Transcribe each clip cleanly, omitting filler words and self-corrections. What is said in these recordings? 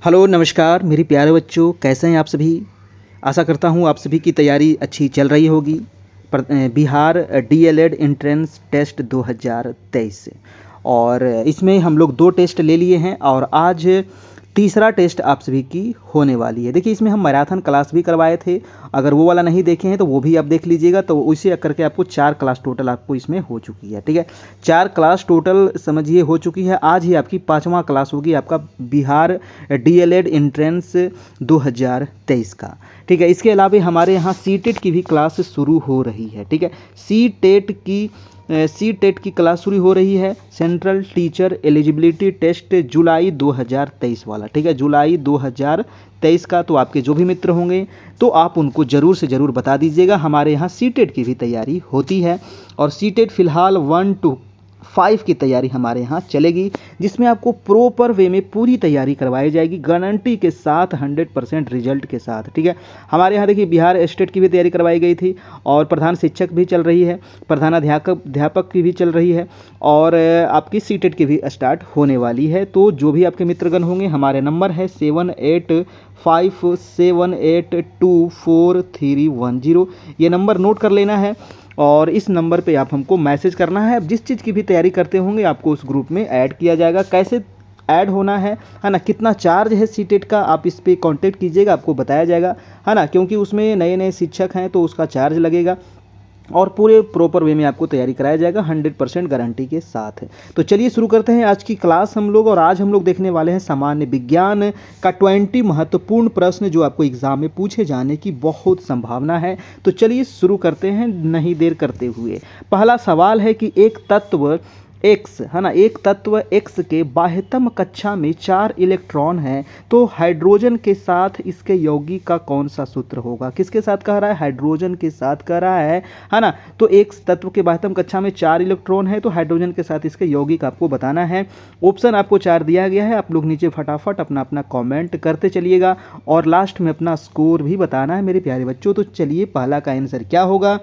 Hello नमस्कार मेरे प्यारे बच्चों, कैसे हैं आप सभी। आशा करता हूँ आप सभी की तैयारी अच्छी चल रही होगी। बिहार डीएलएड एंट्रेंस टेस्ट 2023 से और इसमें हम लोग 2 टेस्ट ले लिए हैं और आज तीसरा टेस्ट आप सभी की होने वाली है। देखिए इसमें हम मैराथन क्लास भी करवाए थे, अगर वो वाला नहीं देखे हैं तो वो भी आप देख लीजिएगा। तो उसे करके आपको 4 क्लास टोटल आपको इसमें हो चुकी है। ठीक है, 4 क्लास टोटल समझिए हो चुकी है। आज ही आपकी 5वां क्लास होगी आपका बिहार डीएलएड एंट्रेंस 2023 का। ठीक है, इसके अलावा हमारे यहाँ सीटेट की भी क्लास शुरू हो रही है। ठीक है, सीटेट की क्लास शुरू हो रही है, सेंट्रल टीचर एलिजिबिलिटी टेस्ट जुलाई 2023 वाला। ठीक है, जुलाई 2023 का। तो आपके जो भी मित्र होंगे तो आप उनको ज़रूर से ज़रूर बता दीजिएगा। हमारे यहाँ सीटेट की भी तैयारी होती है और सीटेट फिलहाल 1 to 5 की तैयारी हमारे यहाँ चलेगी, जिसमें आपको प्रॉपर वे में पूरी तैयारी करवाई जाएगी, गारंटी के साथ 100% रिजल्ट के साथ। ठीक है, हमारे यहाँ देखिए बिहार स्टेट की भी तैयारी करवाई गई थी और प्रधान शिक्षक भी चल रही है, प्रधानाध्यापक की भी चल रही है और आपकी सीटेट की भी स्टार्ट होने वाली है। तो जो भी आपके मित्रगण होंगे, हमारे नंबर है 7857824310। ये नंबर नोट कर लेना है और इस नंबर पे आप हमको मैसेज करना है। जिस चीज़ की भी तैयारी करते होंगे आपको उस ग्रुप में ऐड किया जाएगा। कैसे ऐड होना है ना, कितना चार्ज है सीटेट का, आप इस पे कांटेक्ट कीजिएगा, आपको बताया जाएगा, है ना, क्योंकि उसमें नए नए शिक्षक हैं तो उसका चार्ज लगेगा और पूरे प्रॉपर वे में आपको तैयारी कराया जाएगा 100% गारंटी के साथ है। तो चलिए शुरू करते हैं आज की क्लास हम लोग। और आज हम लोग देखने वाले हैं सामान्य विज्ञान का 20 महत्वपूर्ण प्रश्न जो आपको एग्जाम में पूछे जाने की बहुत संभावना है। तो चलिए शुरू करते हैं नहीं देर करते हुए। पहला सवाल है कि एक तत्व एक्स, है ना, एक तत्व एक्स के बाह्यतम कक्षा में 4 इलेक्ट्रॉन हैं, तो हाइड्रोजन के साथ इसके यौगिक का कौन सा सूत्र होगा। किसके साथ कह रहा है, हाइड्रोजन के साथ कह रहा है ना। तो एक तत्व के बाह्यतम कक्षा में 4 इलेक्ट्रॉन है तो हाइड्रोजन के साथ इसके यौगिक आपको बताना है। ऑप्शन आपको 4 दिया गया है, आप लोग नीचे फटाफट अपना अपना कॉमेंट करते चलिएगा और लास्ट में अपना स्कोर भी बताना है मेरे प्यारे बच्चों। तो चलिए पहला का आंसर क्या होगा,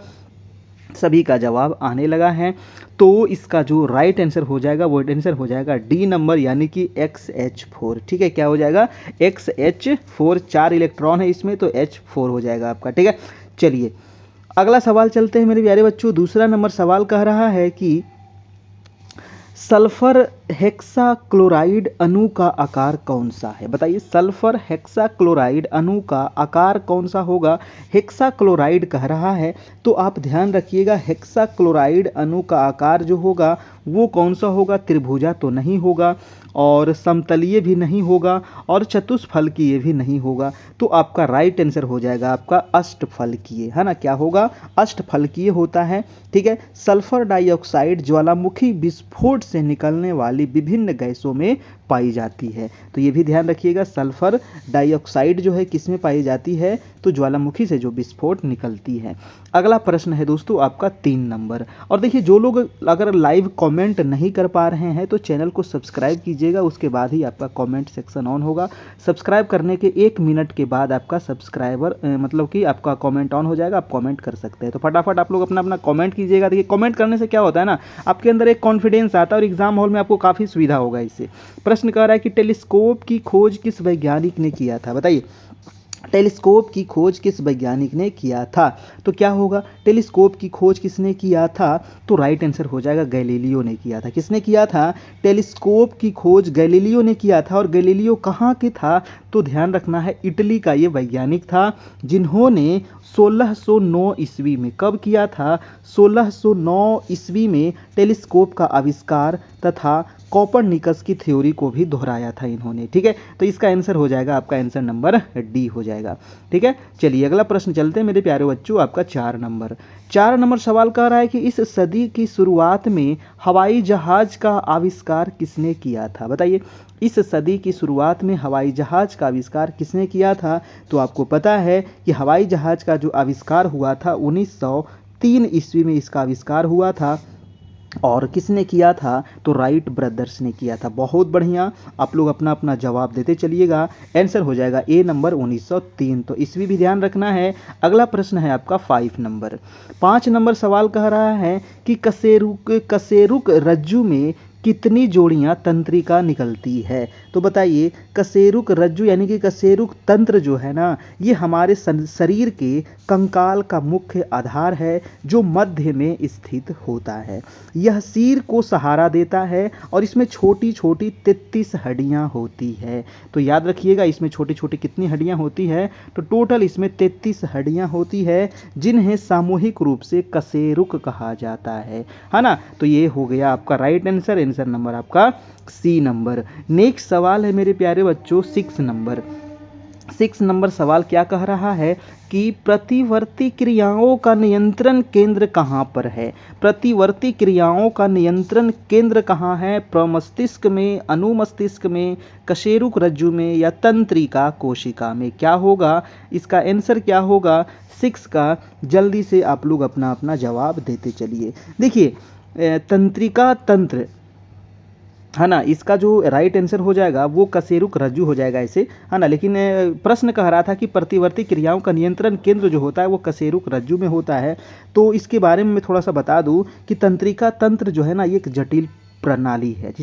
सभी का जवाब आने लगा है। तो इसका जो राइट आंसर हो जाएगा वो आंसर हो जाएगा डी नंबर, यानी कि XH4। ठीक है, क्या हो जाएगा, XH4। 4 इलेक्ट्रॉन है इसमें तो H4 हो जाएगा आपका। ठीक है, चलिए अगला सवाल चलते हैं मेरे प्यारे बच्चों। दूसरा नंबर सवाल कह रहा है कि सल्फर हेक्साक्लोराइड अणु का आकार कौन सा है। बताइए, सल्फर हेक्साक्लोराइड अणु का आकार कौन सा होगा। हेक्साक्लोराइड कह रहा है तो आप ध्यान रखिएगा, हेक्साक्लोराइड अणु का आकार जो होगा वो कौन सा होगा, त्रिभुजा तो नहीं होगा और समतलीय भी नहीं होगा और चतुष्फलकीय भी नहीं होगा। तो आपका राइट आंसर हो जाएगा आपका अष्टफलकीय, है ना। क्या होगा, अष्टफलकीय होता है। ठीक है, सल्फर डाइऑक्साइड ज्वालामुखी विस्फोट से निकलने वाली विभिन्न गैसों में पाई जाती है। तो ये भी ध्यान रखिएगा, सल्फर डाइऑक्साइड जो है किस में पाई जाती है, तो ज्वालामुखी से जो विस्फोट निकलती है। अगला प्रश्न है दोस्तों आपका 3 नंबर। और देखिए जो लोग अगर लाइव कमेंट नहीं कर पा रहे हैं तो चैनल को सब्सक्राइब कीजिएगा, उसके बाद ही आपका कमेंट सेक्शन ऑन होगा। सब्सक्राइब करने के 1 मिनट के बाद आपका सब्सक्राइबर मतलब कि आपका कमेंट ऑन हो जाएगा, आप कमेंट कर सकते हैं। तो फटाफट आप लोग अपना अपना कमेंट कीजिएगा। देखिए कमेंट करने से क्या होता है ना, आपके अंदर एक कॉन्फिडेंस आता है और एग्जाम हॉल में आपको काफ़ी सुविधा होगा इससे। प्रश्न कह रहा है कि टेलीस्कोप की खोज किस वैज्ञानिक ने किया था। बताइए, टेलीस्कोप की खोज किस वैज्ञानिक ने किया था। तो क्या होगा, टेलीस्कोप की खोज किसने किया था, तो राइट आंसर हो जाएगा गैलीलियो ने किया था। किसने किया था, टेलीस्कोप की खोज गैलीलियो ने किया था। और गैलीलियो कहाँ के था, तो ध्यान रखना है इटली का ये वैज्ञानिक था, जिन्होंने 1609 ईस्वी में, कब किया था, 1609 ईस्वी में टेलीस्कोप का आविष्कार तथा कोपरनिकस की थ्योरी को भी दोहराया था इन्होंने। ठीक है, तो इसका आंसर हो जाएगा आपका आंसर नंबर डी हो जाएगा। ठीक है, चलिए अगला प्रश्न चलते हैं मेरे प्यारे बच्चों, आपका 4 नंबर। 4 नंबर सवाल कह रहा है कि इस सदी की शुरुआत में हवाई जहाज का आविष्कार किसने किया था। बताइए, इस सदी की शुरुआत में हवाई जहाज का आविष्कार किसने किया था। तो आपको पता है कि हवाई जहाज का जो आविष्कार हुआ था 1903 ईस्वी में इसका आविष्कार हुआ था। और किसने किया था, तो राइट ब्रदर्स ने किया था। बहुत बढ़िया, आप लोग अपना अपना जवाब देते चलिएगा। आंसर हो जाएगा ए नंबर 1903। तो ईस्वी भी ध्यान रखना है। अगला प्रश्न है आपका 5 नंबर। 5 नंबर सवाल कह रहा है कि कशेरुक रज्जु में कितनी जोड़ियां तंत्रिका निकलती है? तो बताइए, कशेरुक रज्जु यानी कि कशेरुक तंत्र जो है ना, ये हमारे शरीर के कंकाल का मुख्य आधार है जो मध्य में स्थित होता है। यह सिर को सहारा देता है और इसमें छोटी छोटी 33 हड्डियां होती है। तो याद रखिएगा, इसमें छोटी छोटी कितनी हड्डियां होती है? तो टोटल इसमें 33 हड्डियां होती है, जिन्हें सामूहिक रूप से कशेरुक कहा जाता है ना। तो ये हो गया आपका राइट आंसर, आंसर नंबर आपका सी नंबर। नेक्स्ट सवाल है मेरे प्यारे बच्चों 6 नंबर सवाल क्या कह रहा है कि प्रतिवर्ती क्रियाओं का नियंत्रण केंद्र कहाँ पर है? प्रतिवर्ती क्रियाओं का नियंत्रण केंद्र कहाँ है? प्रमस्तिष्क में, अनुमस्तिष्क में, कशेरुक रज्जु में या तंत्रिका कोशिका में? क्या होगा इसका आंसर, क्या होगा 6 का? जल्दी से आप लोग अपना अपना जवाब देते चलिए। देखिए तंत्रिका तंत्र है ना, इसका जो राइट आंसर हो जाएगा वो कशेरुक रज्जु हो जाएगा ऐसे, है ना। लेकिन प्रश्न कह रहा था कि प्रतिवर्ती क्रियाओं का नियंत्रण केंद्र जो होता है वो कशेरुक रज्जु में होता है। तो इसके बारे में मैं थोड़ा सा बता दूं कि तंत्रिका तंत्र जो है ना, ये एक जटिल प्रणाली है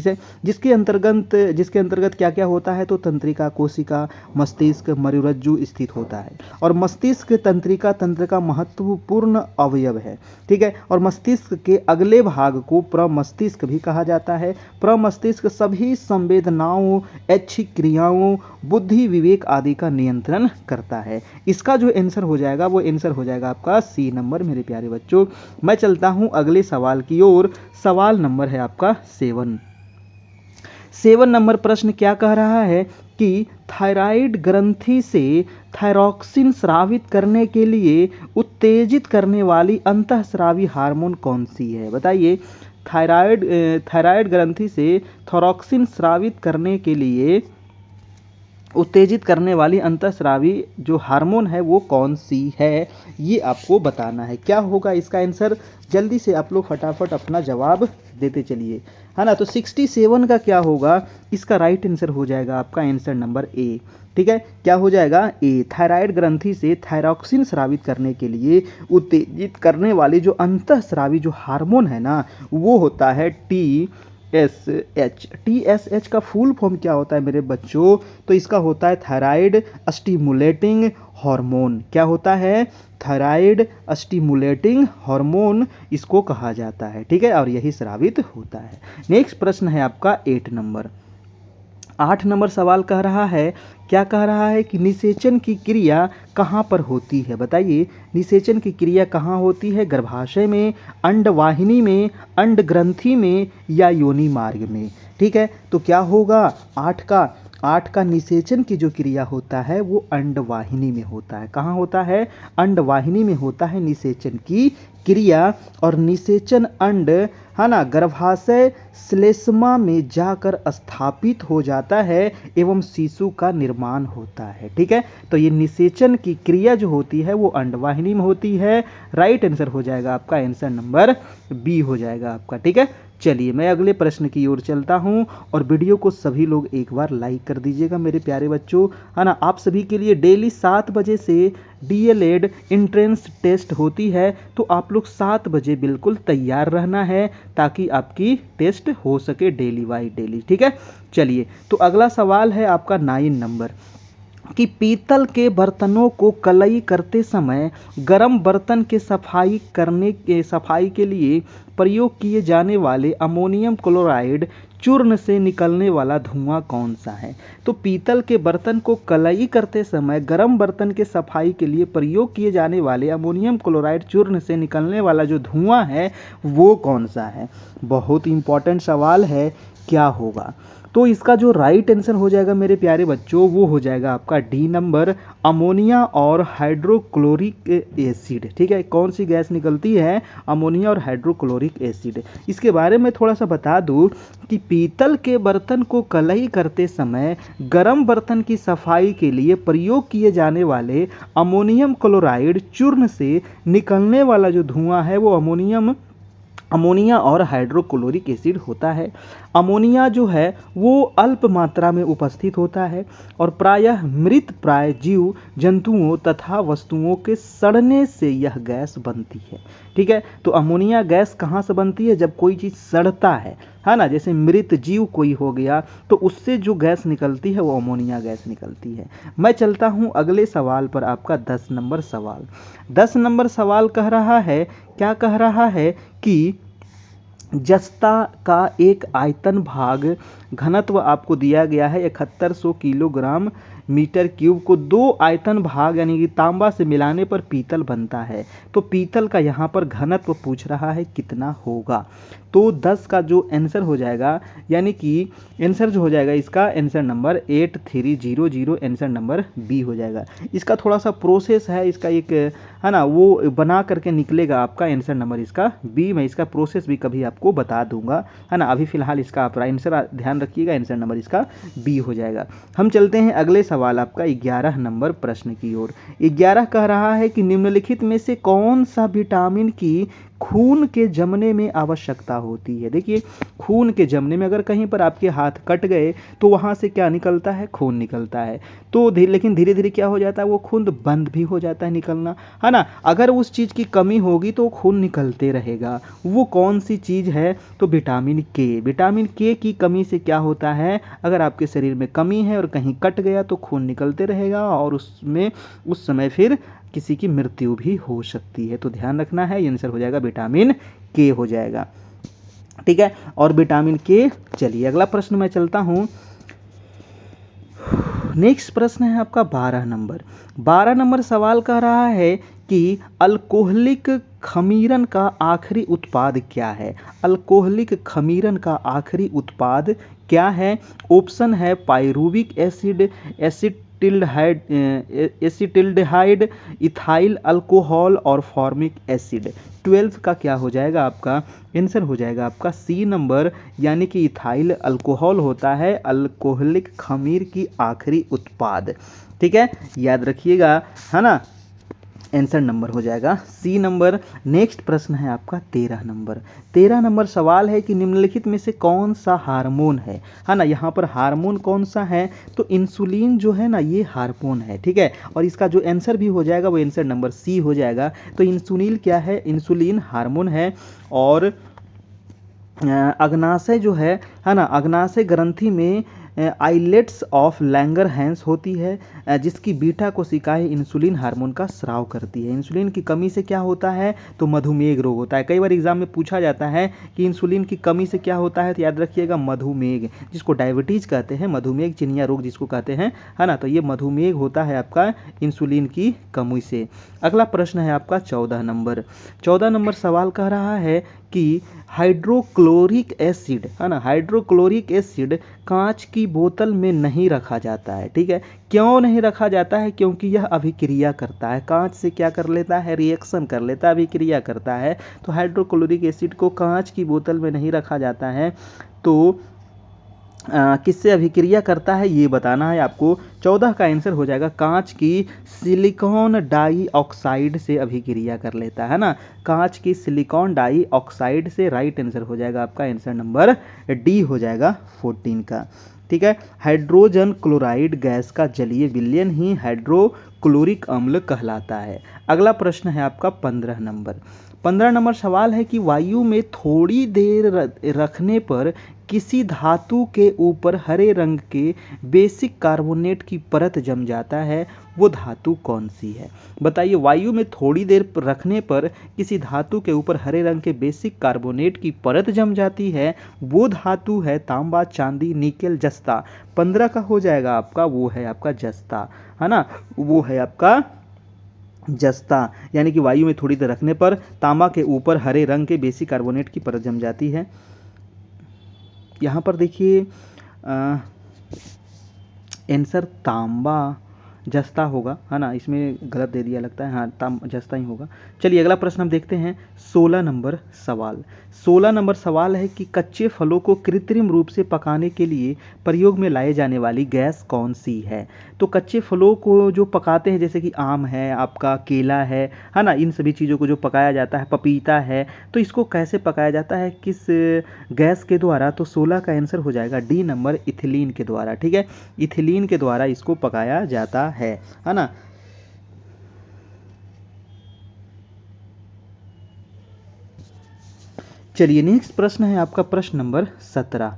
जिसके अंतर्गत क्या क्या होता है? तो तंत्रिका कोशिका, मस्तिष्क, मयुरज्जु स्थित होता है। और मस्तिष्क तंत्रिका तंत्र का महत्वपूर्ण अवयव है, ठीक है। और मस्तिष्क के अगले भाग को प्रमस्तिष्क भी कहा जाता है। प्रमस्तिष्क सभी संवेदनाओं, ऐच्छिक क्रियाओं, बुद्धि, विवेक आदि का नियंत्रण करता है। इसका जो आंसर हो जाएगा वो आंसर हो जाएगा आपका सी नंबर मेरे प्यारे बच्चों। मैं चलता हूं अगले सवाल की ओर। सवाल नंबर है आपका 7 नंबर प्रश्न क्या कह रहा है कि थायराइड ग्रंथि से थायरॉक्सिन स्रावित करने के लिए उत्तेजित करने वाली अंतःस्रावी हार्मोन कौन सी है? बताइए, थायराइड ग्रंथि से थायरॉक्सिन स्रावित करने के लिए उत्तेजित करने वाली अंतःस्रावी जो हार्मोन है वो कौन सी है, ये आपको बताना है। क्या होगा इसका आंसर? जल्दी से आप लोग फटाफट अपना जवाब देते चलिए, है ना। तो 67 का क्या होगा? इसका राइट आंसर हो जाएगा आपका आंसर नंबर ए, ठीक है। क्या हो जाएगा? ए। थायराइड ग्रंथि से थायरॉक्सिन स्रावित करने के लिए उत्तेजित करने वाली जो अंतःस्रावी जो हार्मोन है ना, वो होता है TSH। TSH का फुल फॉर्म क्या होता है मेरे बच्चों? तो इसका होता है थायराइड स्टिमुलेटिंग हार्मोन। क्या होता है? थायराइड स्टिमुलेटिंग हार्मोन इसको कहा जाता है, ठीक है। और यही स्रावित होता है। नेक्स्ट प्रश्न है आपका 8 नंबर सवाल कह रहा है, क्या कह रहा है कि निषेचन की क्रिया कहाँ पर होती है? बताइए, निषेचन की क्रिया कहाँ होती है? गर्भाशय में, अंडवाहिनी में, अंड ग्रंथि में या योनि मार्ग में? ठीक है। तो क्या होगा 8 का निषेचन की जो क्रिया होता है वो अंडवाहिनी में होता है। कहाँ होता है? अंडवाहिनी में होता है निषेचन की क्रिया। और निषेचन अंड, है ना, गर्भाशय श्लेष्मा में जाकर स्थापित हो जाता है एवं शिशु का निर्माण होता है, ठीक है। तो ये निषेचन की क्रिया जो होती है वो अंडवाहिनी में होती है। राइट आंसर हो जाएगा आपका आंसर नंबर बी हो जाएगा आपका, ठीक है। चलिए मैं अगले प्रश्न की ओर चलता हूं और वीडियो को सभी लोग एक बार लाइक कर दीजिएगा मेरे प्यारे बच्चों, है ना। आप सभी के लिए डेली 7 बजे से DLED एंट्रेंस टेस्ट होती है, तो आप लोग 7 बजे बिल्कुल तैयार रहना है ताकि आपकी टेस्ट हो सके डेली बाई डेली, ठीक है। चलिए तो अगला सवाल है आपका 9 नंबर कि पीतल के बर्तनों को कलई करते समय गर्म बर्तन के सफाई के लिए प्रयोग किए जाने वाले अमोनियम क्लोराइड चूर्ण से निकलने वाला धुआं कौन सा है? तो पीतल के बर्तन को कलई करते समय गर्म बर्तन के सफाई के लिए प्रयोग किए जाने वाले अमोनियम क्लोराइड चूर्ण से निकलने वाला जो धुआं है वो कौन सा है? बहुत इंपॉर्टेंट सवाल है, क्या होगा? तो इसका जो राइट आंसर हो जाएगा मेरे प्यारे बच्चों वो हो जाएगा आपका डी नंबर, अमोनिया और हाइड्रोक्लोरिक एसिड, ठीक है। कौन सी गैस निकलती है? अमोनिया और हाइड्रोक्लोरिक एसिड। इसके बारे में थोड़ा सा बता दूं कि पीतल के बर्तन को कलई करते समय गर्म बर्तन की सफाई के लिए प्रयोग किए जाने वाले अमोनियम क्लोराइड चूर्ण से निकलने वाला जो धुआं है वो अमोनियम अमोनिया और हाइड्रोक्लोरिक एसिड होता है। अमोनिया जो है वो अल्प मात्रा में उपस्थित होता है और प्रायः मृत प्राय जीव जंतुओं तथा वस्तुओं के सड़ने से यह गैस बनती है। ठीक है, तो अमोनिया गैस कहाँ से बनती है? जब कोई चीज़ सड़ता है ना, जैसे मृत जीव कोई हो गया तो उससे जो गैस निकलती है वो अमोनिया गैस निकलती है। मैं चलता हूँ अगले सवाल पर, आपका 10 नंबर सवाल। 10 नंबर सवाल कह रहा है, क्या कह रहा है कि जस्ता का एक आयतन भाग घनत्व आपको दिया गया है 7100 किलोग्राम मीटर क्यूब को 2 आयतन भाग यानी कि तांबा से मिलाने पर पीतल बनता है। तो पीतल का यहाँ पर घनत्व पूछ रहा है कितना होगा। तो 10 का जो आंसर हो जाएगा, यानी कि आंसर जो हो जाएगा इसका answer number 8300, answer number B हो जाएगा। इसका थोड़ा सा प्रोसेस है, इसका एक है ना वो बना करके निकलेगा आपका आंसर नंबर इसका बी। मैं इसका प्रोसेस भी कभी आपको बता दूंगा, है ना। अभी फिलहाल इसका आप आंसर ध्यान रखिएगा, आंसर नंबर इसका बी हो जाएगा। हम चलते हैं अगले सवाल आपका 11 नंबर प्रश्न की ओर। 11 कह रहा है कि निम्नलिखित में से कौन सा विटामिन की खून के जमने में आवश्यकता होती है। देखिए, खून के जमने में अगर कहीं पर आपके हाथ कट गए तो वहां से क्या निकलता है? खून निकलता है। तो लेकिन धीरे धीरे क्या हो जाता है? वो खून बंद भी हो जाता है निकलना, है ना। अगर उस चीज की कमी होगी तो खून निकलते रहेगा। वो कौन सी चीज है? तो विटामिन के। विटामिन के की कमी से क्या होता है? अगर आपके शरीर में कमी है और कहीं कट गया तो खून निकलते रहेगा और उसमें उस समय फिर किसी की मृत्यु भी हो सकती है। तो ध्यान रखना है, आंसर हो जाएगा विटामिन के हो जाएगा। ठीक है, और विटामिन के। चलिए अगला प्रश्न मैं चलता हूं। नेक्स्ट प्रश्न है आपका 12 नंबर। 12 नंबर सवाल कह रहा है कि अल्कोहलिक खमीरन का आखिरी उत्पाद क्या है? अल्कोहलिक खमीरन का आखिरी उत्पाद क्या है? ऑप्शन है पाइरुविक एसिड, एसिटिल्डिहाइड, इथाइल अल्कोहल और फॉर्मिक एसिड। 12 का क्या हो जाएगा आपका? आंसर हो जाएगा आपका सी नंबर, यानी कि इथाइल अल्कोहल होता है अल्कोहलिक खमीर की आखिरी उत्पाद। ठीक है, याद रखिएगा, है ना। आंसर नंबर हो जाएगा सी नंबर। नेक्स्ट प्रश्न है आपका 13 नंबर। 13 नंबर सवाल है कि निम्नलिखित में से कौन सा हार्मोन है ना। यहाँ पर हार्मोन कौन सा है? तो इंसुलिन जो है ना, ये हार्मोन है। ठीक है, और इसका जो आंसर भी हो जाएगा वो आंसर नंबर सी हो जाएगा। तो इंसुलिन क्या है? इंसुलिन हार्मोन है। और अग्नाशय जो है ना, अग्नाशय ग्रंथि में आइलेट्स ऑफ लैंगरहैंस होती है जिसकी बीटा कोशिकाएं इंसुलिन हार्मोन का स्राव करती है। इंसुलिन की कमी से क्या होता है? तो मधुमेह रोग होता है। कई बार एग्जाम में पूछा जाता है कि इंसुलिन की कमी से क्या होता है, तो याद रखिएगा मधुमेह, जिसको डायबिटीज कहते हैं, मधुमेह चिनिया रोग जिसको कहते हैं, है ना। तो ये मधुमेह होता है आपका इंसुलिन की कमी से। अगला प्रश्न है आपका 14 नंबर। 14 नंबर सवाल कह रहा है कि हाइड्रोक्लोरिक एसिड, है ना, हाइड्रोक्लोरिक एसिड कांच की बोतल में नहीं रखा जाता है। ठीक है, क्यों नहीं रखा जाता है? क्योंकि यह अभिक्रिया करता है, कांच से क्या कर लेता है? रिएक्शन कर लेता है, अभिक्रिया करता है। तो हाइड्रोक्लोरिक एसिड को कांच की बोतल में नहीं रखा जाता है। तो किससे अभिक्रिया करता है ये बताना है आपको। 14 का आंसर हो जाएगा कांच की सिलिकॉन डाइऑक्साइड से अभिक्रिया कर लेता है ना। कांच की सिलिकॉन डाइऑक्साइड से राइट आंसर हो जाएगा आपका आंसर नंबर डी हो जाएगा 14 का। ठीक है, हाइड्रोजन क्लोराइड गैस का जलीय विलयन ही हाइड्रोक्लोरिक अम्ल कहलाता है। अगला प्रश्न है आपका 15 नंबर। 15 नंबर सवाल है कि वायु में थोड़ी देर रखने पर किसी धातु के ऊपर हरे रंग के बेसिक कार्बोनेट की परत जम जाता है, वो धातु कौन सी है? बताइए, वायु में थोड़ी देर रखने पर किसी धातु के ऊपर हरे रंग के बेसिक कार्बोनेट की परत जम जाती है, वो धातु है तांबा, चांदी, निकेल, जस्ता। 15 का हो जाएगा आपका, वो है आपका जस्ता, है ना, वो है आपका जस्ता। यानी कि वायु में थोड़ी देर रखने पर तांबा के ऊपर हरे रंग के बेसिक कार्बोनेट की परत जम जाती है। यहाँ पर देखिए आंसर तांबा जस्ता होगा, है ना, इसमें गलत दे दिया लगता है, हाँ जस्ता ही होगा। चलिए अगला प्रश्न हम देखते हैं 16 नंबर सवाल। 16 नंबर सवाल है कि कच्चे फलों को कृत्रिम रूप से पकाने के लिए प्रयोग में लाए जाने वाली गैस कौन सी है। तो कच्चे फलों को जो पकाते हैं, जैसे कि आम है, आपका केला है ना, इन सभी चीज़ों को जो पकाया जाता है, पपीता है, तो इसको कैसे पकाया जाता है, किस गैस के द्वारा। तो 16 का आंसर हो जाएगा डी नंबर, इथिलीन के द्वारा। ठीक है, इथिलीन के द्वारा इसको पकाया जाता है ना। चलिए नेक्स्ट प्रश्न है आपका प्रश्न नंबर 17।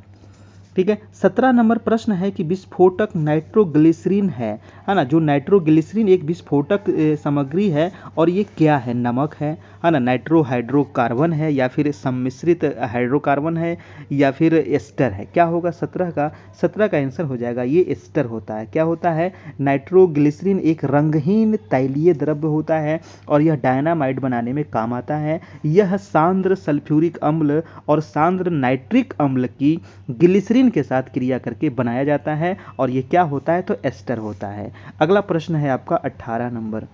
ठीक है, 17 नंबर प्रश्न है कि विस्फोटक नाइट्रोग्लिसरीन है ना। जो नाइट्रोग्लिसरीन एक विस्फोटक सामग्री है और ये क्या है, नमक है ना, नाइट्रो हाइड्रोकार्बन है, या फिर सम्मिश्रित हाइड्रोकार्बन है, या फिर एस्टर है। क्या होगा 17 का आंसर हो जाएगा ये एस्टर होता है। क्या होता है, नाइट्रोग्लिसरीन एक रंगहीन तैलीय द्रव्य होता है और यह डायनामाइट बनाने में काम आता है। यह सांद्र सल्फ्यूरिक अम्ल और सांद्र नाइट्रिक अम्ल की ग्लिसरीन के साथ क्रिया करके बनाया जाता है और ये क्या होता है, तो एस्टर होता है। अगला प्रश्न है आपका 18 नंबर।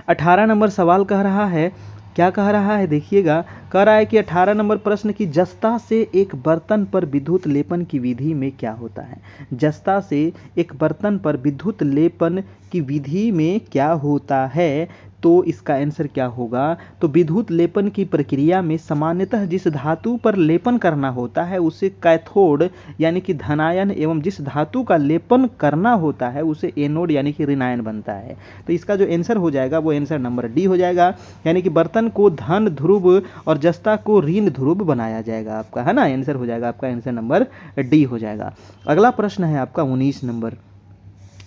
18 नंबर सवाल कह रहा है, क्या कह रहा है देखिएगा, कह रहा है कि 18 नंबर प्रश्न की जस्ता से एक बर्तन पर विद्युत लेपन की विधि में क्या होता है। जस्ता से एक बर्तन पर विद्युत लेपन की विधि में क्या होता है, तो इसका आंसर क्या होगा, तो विद्युत लेपन की प्रक्रिया में सामान्यतः जिस धातु पर लेपन करना होता है उसे कैथोड यानी कि धनायन, एवं जिस धातु का लेपन करना होता है उसे एनोड यानी कि ऋणायन बनता है। तो इसका जो आंसर हो जाएगा वो आंसर नंबर डी हो जाएगा, यानी कि बर्तन को धन ध्रुव और जस्ता को ऋण ध्रुव बनाया जाएगा आपका, है ना। आंसर हो जाएगा आपका आंसर नंबर डी हो जाएगा। अगला प्रश्न है आपका 19 नंबर।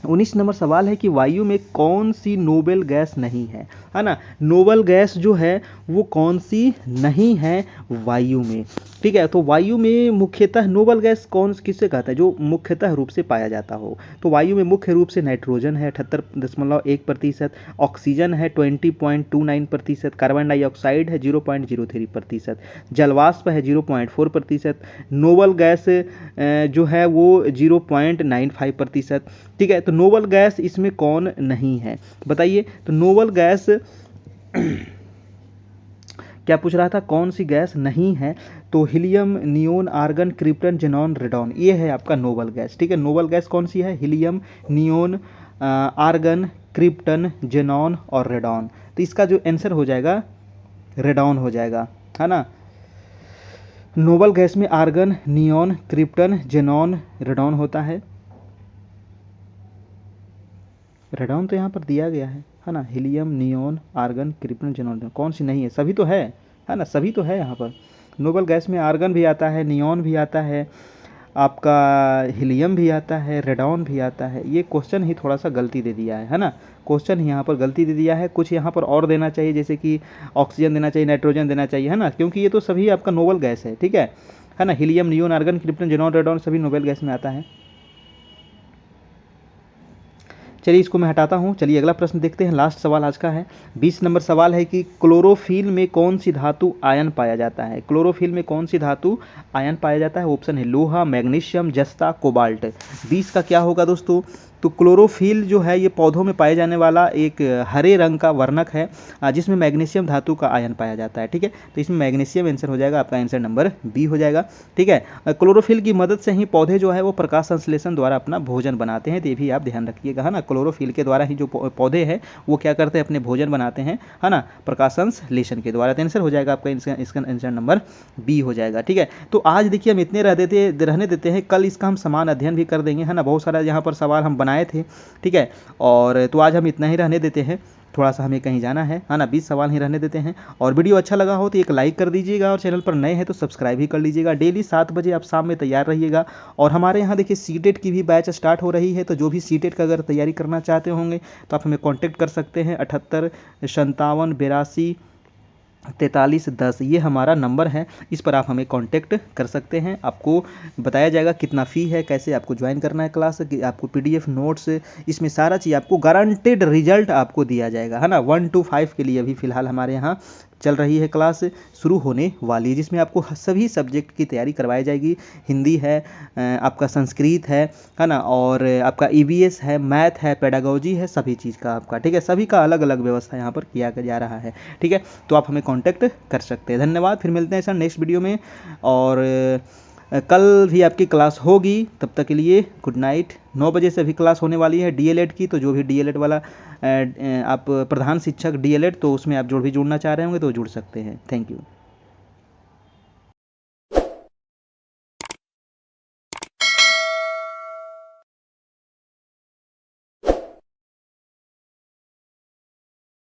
19 नंबर सवाल है कि वायु में कौन सी नोबेल गैस नहीं है ना। नोबेल गैस जो है वो कौन सी नहीं है वायु में। ठीक है, तो वायु में मुख्यतः नोबेल गैस कौन किससे कहता है, जो मुख्यतः रूप से पाया जाता हो। तो वायु में मुख्य रूप से नाइट्रोजन है 78.1%, ऑक्सीजन है 20.29%, कार्बन डाइऑक्साइड है 0.03%, जलवाष्प है 0.4%, नोबेल गैस जो है वो 0.95%। ठीक है, तो नोबेल गैस इसमें कौन नहीं है बताइए। तो नोबेल गैस क्या पूछ रहा था, कौन सी गैस नहीं है, तो helium, neon, argon, krypton, xenon, radon, ये है आपका नोबेल गैस। ठीक है, नोबेल गैस कौन सी है, helium, neon, argon, krypton, xenon और रेडॉन। तो इसका जो आंसर हो जाएगा रेडॉन हो जाएगा, है ना। नोबेल गैस में argon, neon, krypton, xenon, radon होता है। रेडॉन तो यहाँ पर दिया गया है ना, helium, neon, argon, krypton, xenon, कौन सी नहीं है, सभी तो है ना, सभी तो है यहाँ पर। नोबेल गैस में आर्गन भी आता है, नियोन भी आता है, आपका हीलियम भी आता है, रेडॉन भी आता है। ये क्वेश्चन ही थोड़ा सा गलती दे दिया है ना, क्वेश्चन ही यहाँ पर गलती दे दिया है। कुछ यहाँ पर और देना चाहिए, जैसे कि ऑक्सीजन देना चाहिए, नाइट्रोजन देना चाहिए, है ना, क्योंकि ये तो सभी आपका नोबेल गैस है। ठीक है ना, helium, neon, argon, krypton, xenon, radon सभी नोबेल गैस में आता है। चलिए इसको मैं हटाता हूँ। चलिए अगला प्रश्न देखते हैं, लास्ट सवाल आज का है। 20 नंबर सवाल है कि क्लोरोफिल में कौन सी धातु आयन पाया जाता है। क्लोरोफिल में कौन सी धातु आयन पाया जाता है, ऑप्शन है लोहा, मैग्नीशियम, जस्ता, कोबाल्ट। 20 का क्या होगा दोस्तों, तो क्लोरोफिल जो है ये पौधों में पाए जाने वाला एक हरे रंग का वर्णक है जिसमें मैग्नीशियम धातु का आयन पाया जाता है। ठीक है, तो इसमें मैग्नीशियम आंसर हो जाएगा, आपका आंसर नंबर बी हो जाएगा। ठीक है, क्लोरोफिल की मदद से ही पौधे जो है वो प्रकाश संश्लेषण द्वारा अपना भोजन बनाते हैं, तो ये भी आप ध्यान रखिएगा, है ना। क्लोरोफिल के द्वारा ही जो पौधे हैं वो क्या करते हैं, अपने भोजन बनाते हैं, है ना, प्रकाश संश्लेषण के द्वारा। तो आंसर हो जाएगा आपका इसका आंसर नंबर बी हो जाएगा। ठीक है, तो आज देखिए हम इतने रहने देते हैं, कल इसका हम समान अध्ययन भी कर देंगे, है ना। बहुत सारा यहाँ पर सवाल हम बनाए थे। ठीक है, और तो आज हम इतना ही रहने देते हैं, थोड़ा सा हमें कहीं जाना है ना, 20 सवाल ही रहने देते हैं। और वीडियो अच्छा लगा हो तो एक लाइक कर दीजिएगा और चैनल पर नए हैं तो सब्सक्राइब भी कर लीजिएगा। डेली 7 बजे आप शाम में तैयार रहिएगा। और हमारे यहाँ देखिए सीटेट की भी बैच स्टार्ट हो रही है, तो जो भी सीटेट का अगर तैयारी करना चाहते होंगे तो आप हमें कॉन्टैक्ट कर सकते हैं। 78 57 82 4310 ये हमारा नंबर है, इस पर आप हमें कांटेक्ट कर सकते हैं। आपको बताया जाएगा कितना फ़ी है, कैसे आपको ज्वाइन करना है क्लास, आपको PDF नोट्स, इसमें सारा चीज़ आपको गारंटेड रिजल्ट आपको दिया जाएगा, है ना। 1 to 5 के लिए अभी फ़िलहाल हमारे यहाँ चल रही है क्लास, शुरू होने वाली है, जिसमें आपको सभी सब्जेक्ट की तैयारी करवाई जाएगी। हिंदी है, आपका संस्कृत है ना, और आपका ईवीएस है, मैथ है, पेडागोजी है, सभी चीज़ का आपका, ठीक है, सभी का अलग अलग व्यवस्था यहाँ पर किया जा रहा है, ठीक है। तो आप हमें कांटेक्ट कर सकते हैं। धन्यवाद, फिर मिलते हैं सर नेक्स्ट वीडियो में, और कल भी आपकी क्लास होगी। तब तक के लिए गुड नाइट। 9 बजे से भी क्लास होने वाली है डीएलएड की, तो जो भी डीएलएड वाला आप प्रधान शिक्षक डीएलएड, तो उसमें आप जो भी जुड़ना चाह रहे होंगे तो जुड़ सकते हैं। Thank you.